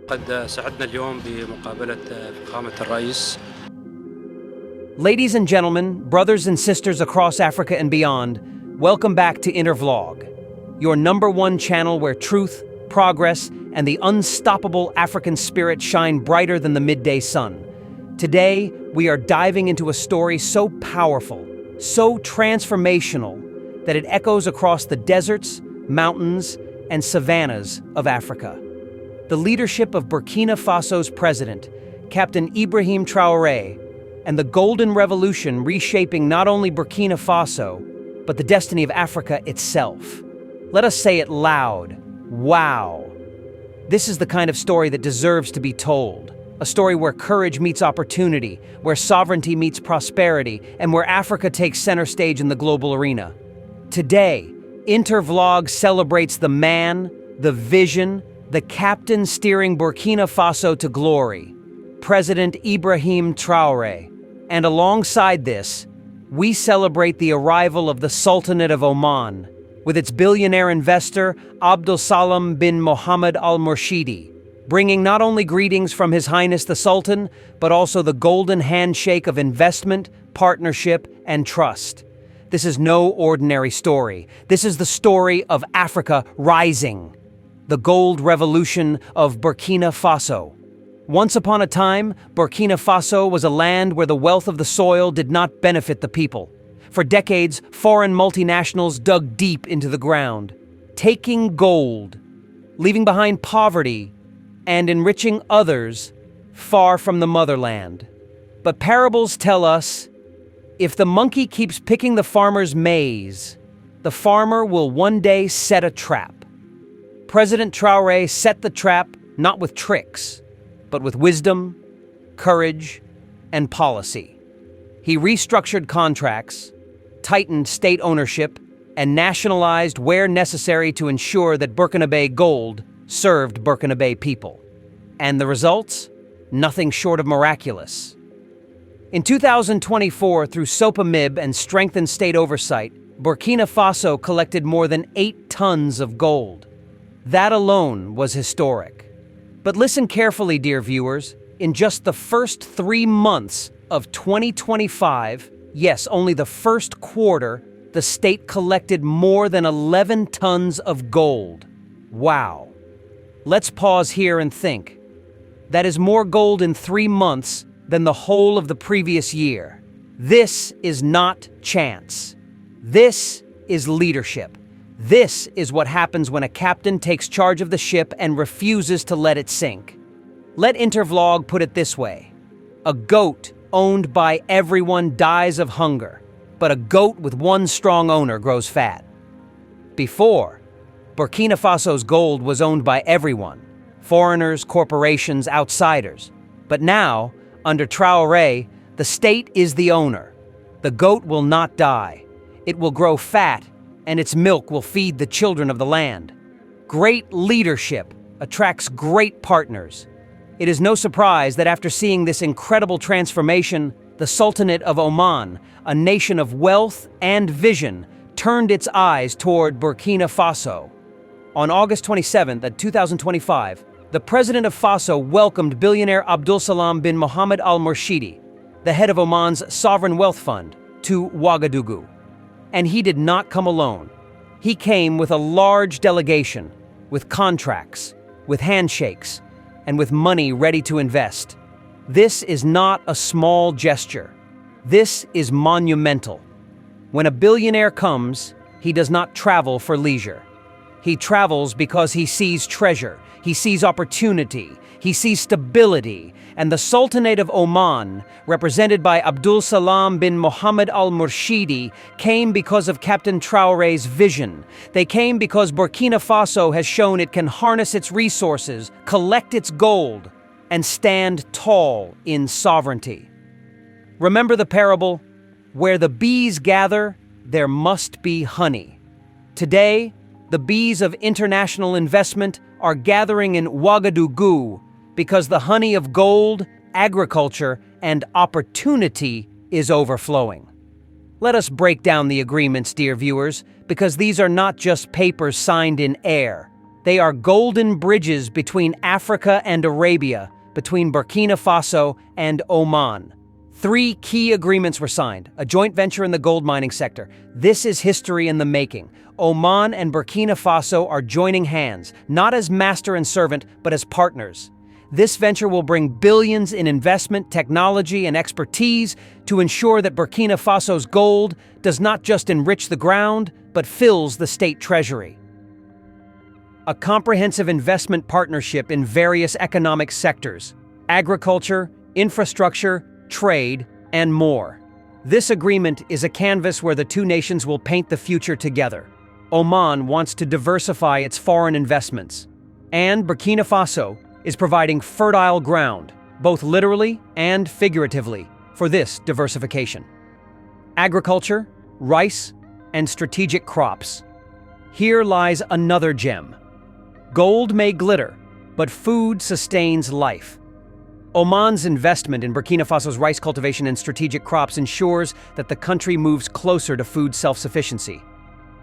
قد سعدنا اليوم بمقابلة فخامة الرئيس. Ladies and gentlemen, brothers and sisters across Africa and beyond, welcome back to Intervlog, your #1 channel where truth, progress, and the unstoppable African spirit shine brighter than the midday sun. Today, we are diving into a story so powerful, so transformational, that it echoes across the deserts, mountains, and savannas of Africa. The leadership of Burkina Faso's president, Captain Ibrahim Traoré, and the Golden Revolution reshaping not only Burkina Faso, but the destiny of Africa itself. Let us say it loud, wow. This is the kind of story that deserves to be told. A story where courage meets opportunity, where sovereignty meets prosperity, and where Africa takes center stage in the global arena. Today, Intervlog celebrates the man, the vision, the captain steering Burkina Faso to glory, President Ibrahim Traoré. And alongside this, we celebrate the arrival of the Sultanate of Oman, with its billionaire investor Abdul Salam bin Mohammed Al Murshidi, bringing not only greetings from His Highness the Sultan, but also the golden handshake of investment, partnership, and trust. This is no ordinary story. This is the story of Africa rising, the gold revolution of Burkina Faso. Once upon a time, Burkina Faso was a land where the wealth of the soil did not benefit the people. For decades, foreign multinationals dug deep into the ground, taking gold, leaving behind poverty, and enriching others far from the motherland. But parables tell us, if the monkey keeps picking the farmer's maize, the farmer will one day set a trap. President Traoré set the trap not with tricks, but with wisdom, courage, and policy. He restructured contracts, tightened state ownership, and nationalized where necessary to ensure that Burkinabe gold served Burkinabe people. And the results? Nothing short of miraculous. In 2024, through SOPAMIB and strengthened state oversight, Burkina Faso collected more than 8 tons of gold. That alone was historic. But listen carefully, dear viewers. In just the first 3 months of 2025, yes, only the first quarter, the state collected more than 11 tons of gold. Wow. Let's pause here and think. That is more gold in 3 months than the whole of the previous year. This is not chance. This is leadership. This is what happens when a captain takes charge of the ship and refuses to let it sink. Let Intervlog put it this way. A goat owned by everyone dies of hunger, but a goat with one strong owner grows fat. Before, Burkina Faso's gold was owned by everyone, foreigners, corporations, outsiders. But now, under Traoré, the state is the owner. The goat will not die. It will grow fat, and its milk will feed the children of the land. Great leadership attracts great partners. It is no surprise that after seeing this incredible transformation, the Sultanate of Oman, a nation of wealth and vision, turned its eyes toward Burkina Faso. On August 27, 2025, the president of Faso welcomed billionaire Abdul Salam bin Mohammed Al Murshidi, the head of Oman's sovereign wealth fund, to Ouagadougou. And he did not come alone. He came with a large delegation, with contracts, with handshakes, and with money ready to invest. This is not a small gesture. This is monumental. When a billionaire comes, he does not travel for leisure. He travels because he sees treasure, he sees opportunity, he sees stability, and the Sultanate of Oman, represented by Abdul Salam bin Mohammed Al Murshidi, came because of Captain Traoré's vision. They came because Burkina Faso has shown it can harness its resources, collect its gold, and stand tall in sovereignty. Remember the parable, where the bees gather, there must be honey. Today, the bees of international investment are gathering in Ouagadougou because the honey of gold, agriculture, and opportunity is overflowing. Let us break down the agreements, dear viewers, because these are not just papers signed in air. They are golden bridges between Africa and Arabia, between Burkina Faso and Oman. 3 key agreements were signed, a joint venture in the gold mining sector. This is history in the making. Oman and Burkina Faso are joining hands, not as master and servant, but as partners. This venture will bring billions in investment, technology, and expertise to ensure that Burkina Faso's gold does not just enrich the ground, but fills the state treasury. A comprehensive investment partnership in various economic sectors: agriculture, infrastructure, trade, and more. This agreement is a canvas where the 2 nations will paint the future together. Oman wants to diversify its foreign investments, and Burkina Faso is providing fertile ground, both literally and figuratively, for this diversification. Agriculture, rice, and strategic crops. Here lies another gem. Gold may glitter, but food sustains life. Oman's investment in Burkina Faso's rice cultivation and strategic crops ensures that the country moves closer to food self-sufficiency.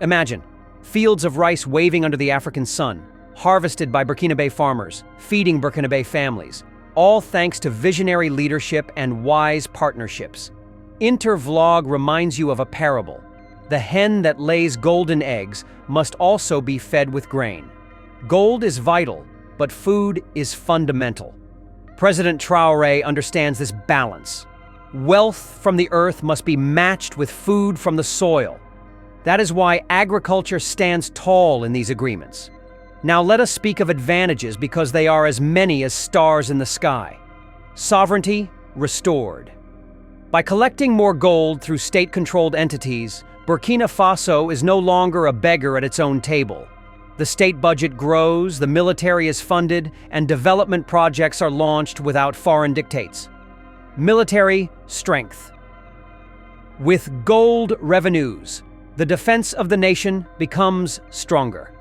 Imagine fields of rice waving under the African sun, harvested by Burkinabe farmers, feeding Burkinabe families, all thanks to visionary leadership and wise partnerships. Intervlog reminds you of a parable. The hen that lays golden eggs must also be fed with grain. Gold is vital, but food is fundamental. President Traoré understands this balance. Wealth from the earth must be matched with food from the soil. That is why agriculture stands tall in these agreements. Now let us speak of advantages, because they are as many as stars in the sky. Sovereignty restored. By collecting more gold through state-controlled entities, Burkina Faso is no longer a beggar at its own table. The state budget grows, the military is funded, and development projects are launched without foreign dictates. Military strength. With gold revenues, the defense of the nation becomes stronger.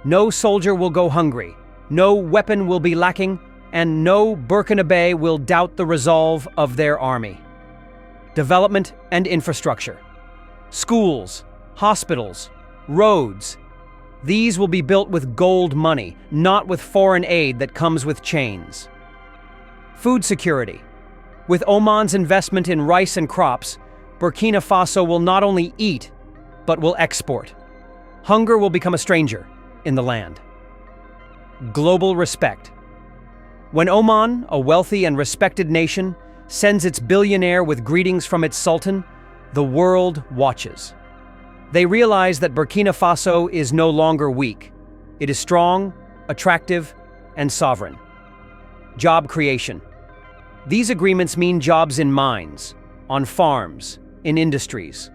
No soldier will go hungry, no weapon will be lacking, and no Burkinabe will doubt the resolve of their army. Development and infrastructure. Schools, hospitals, roads. These will be built with gold money, not with foreign aid that comes with chains. Food security. With Oman's investment in rice and crops, Burkina Faso will not only eat, but will export. Hunger will become a stranger in the land. Global respect. When Oman, a wealthy and respected nation, sends its billionaire with greetings from its sultan, the world watches. They realize that Burkina Faso is no longer weak. It is strong, attractive, and sovereign. Job creation. These agreements mean jobs in mines, on farms, in industries.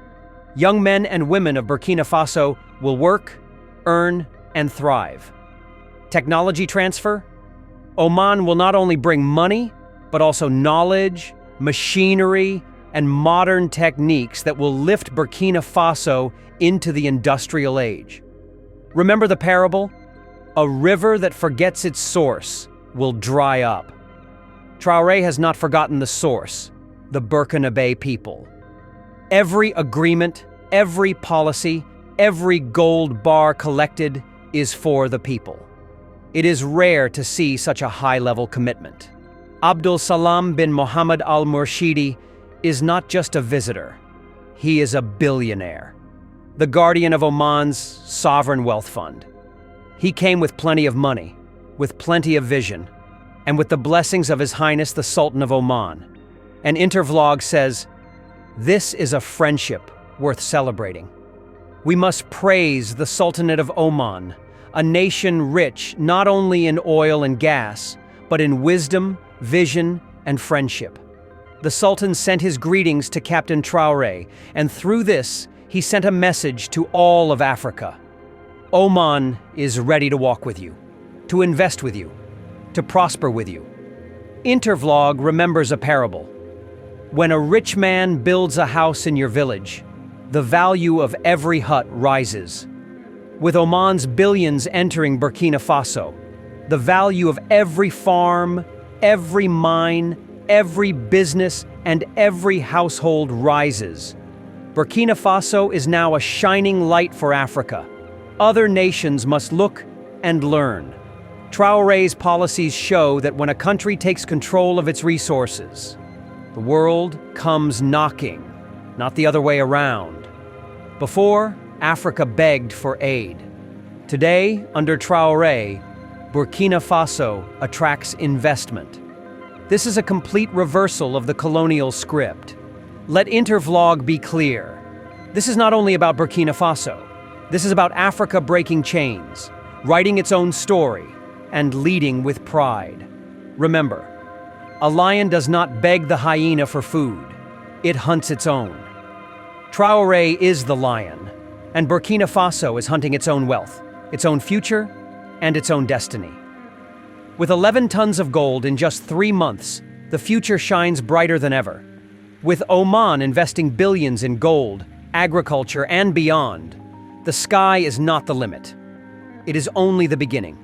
Young men and women of Burkina Faso will work, earn, and thrive. Technology transfer. Oman will not only bring money, but also knowledge, machinery, and modern techniques that will lift Burkina Faso into the industrial age. Remember the parable? A river that forgets its source will dry up. Traoré has not forgotten the source, the Burkinabe people. Every agreement, every policy, every gold bar collected is for the people. It is rare to see such a high-level commitment. Abdul Salam bin Mohammed al-Murshidi is not just a visitor. He is a billionaire, the guardian of Oman's sovereign wealth fund. He came with plenty of money, with plenty of vision, and with the blessings of His Highness the Sultan of Oman. And Intervlog says, this is a friendship worth celebrating. We must praise the Sultanate of Oman, a nation rich not only in oil and gas, but in wisdom, vision, and friendship. The Sultan sent his greetings to Captain Traoré, and through this, he sent a message to all of Africa. Oman is ready to walk with you, to invest with you, to prosper with you. Intervlog remembers a parable. When a rich man builds a house in your village, the value of every hut rises. With Oman's billions entering Burkina Faso, the value of every farm, every mine, every business, and every household rises. Burkina Faso is now a shining light for Africa. Other nations must look and learn. Traoré's policies show that when a country takes control of its resources, the world comes knocking, not the other way around. Before, Africa begged for aid. Today, under Traoré, Burkina Faso attracts investment. This is a complete reversal of the colonial script. Let Intervlog be clear. This is not only about Burkina Faso. This is about Africa breaking chains, writing its own story, and leading with pride. Remember, a lion does not beg the hyena for food. It hunts its own. Traoré is the lion, and Burkina Faso is hunting its own wealth, its own future, and its own destiny. With 11 tons of gold in just 3 months, the future shines brighter than ever. With Oman investing billions in gold, agriculture, and beyond, the sky is not the limit. It is only the beginning.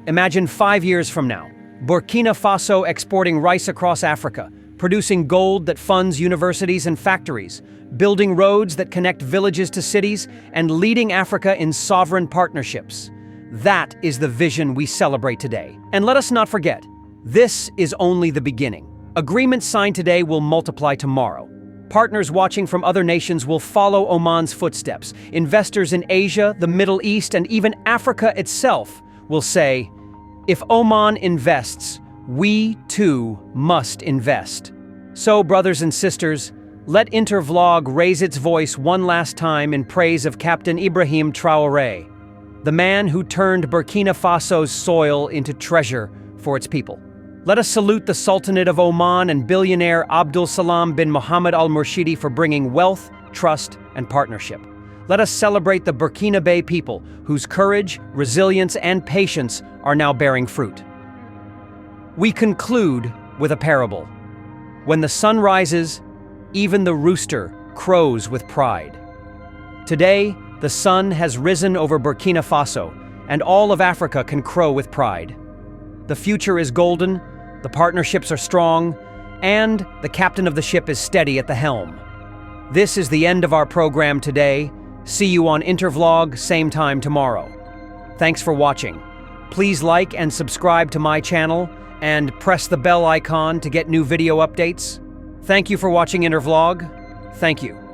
Imagine 5 years from now, Burkina Faso exporting rice across Africa, producing gold that funds universities and factories, building roads that connect villages to cities, and leading Africa in sovereign partnerships. That is the vision we celebrate today. And let us not forget, this is only the beginning. Agreements signed today will multiply tomorrow. Partners watching from other nations will follow Oman's footsteps. Investors in Asia, the Middle East, and even Africa itself will say, if Oman invests, we too must invest. So, brothers and sisters, let Intervlog raise its voice one last time in praise of Captain Ibrahim Traoré, the man who turned Burkina Faso's soil into treasure for its people. Let us salute the Sultanate of Oman and billionaire Abdul Salam bin Mohammed Al Murshidi for bringing wealth, trust, and partnership. Let us celebrate the Burkina Faso people whose courage, resilience, and patience are now bearing fruit. We conclude with a parable. When the sun rises, even the rooster crows with pride. Today, the sun has risen over Burkina Faso, and all of Africa can crow with pride. The future is golden, the partnerships are strong, and the captain of the ship is steady at the helm. This is the end of our program today. See you on Intervlog, same time tomorrow. Thanks for watching. Please like and subscribe to my channel, and press the bell icon to get new video updates. Thank you for watching Intervlog. Thank you.